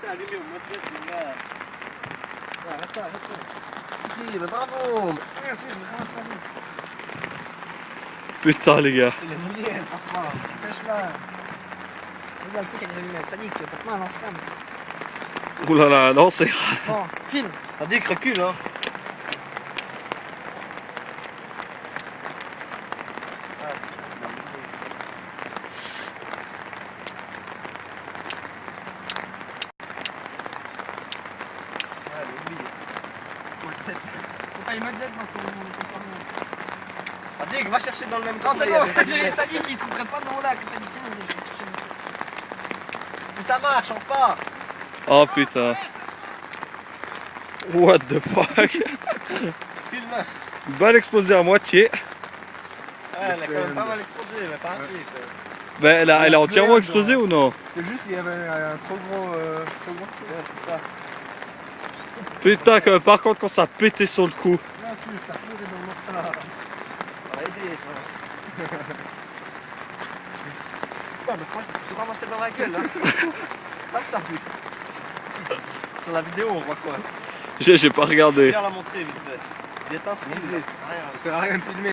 c'est allumé au mode mon gars. Arrête ça. Ok, bah bravo. Merci, je me sens vite. Putain les gars. C'est les mouillés, parfois. Sèche-la. Regarde, c'est qu'il y a des allumettes. Ça dit que tape mal, lance-flamme. Ouh là là, non c'est... Bon, filme. T'as dit que recule, hein. Ah, si, c'est allumé. Allez, oublie. Mode 7. Pourquoi il mode 7 dans ton parlement? Ah, Dick, va chercher dans le même Non, coin. c'est il y a bon, des j'ai allumettes. ça dit qu'il ne trouverait pas dans là. Que t'as dit, tiens, je vais chercher le 7. Si ça marche, on repart. Oh putain. What the fuck. Filme. Balle explosée à moitié. Ouais, elle a quand même pas mal explosé, mais pas assez. Quoi. Ben elle a entièrement explosé ou non? C'est juste qu'il y avait un trop gros Ouais, c'est ça. Putain que, par contre quand ça pétait sur le coup. Bien sûr, ça pleurait dans le mortal. Ça va aider, ça. Putain, mais franchement, je me suis ramassé dans la gueule, hein. Ah, ça fait. Sur la vidéo, on voit quoi? J'ai pas regardé. Viens la montrer vite fait. Il est un style, Ça sert à rien de filmer.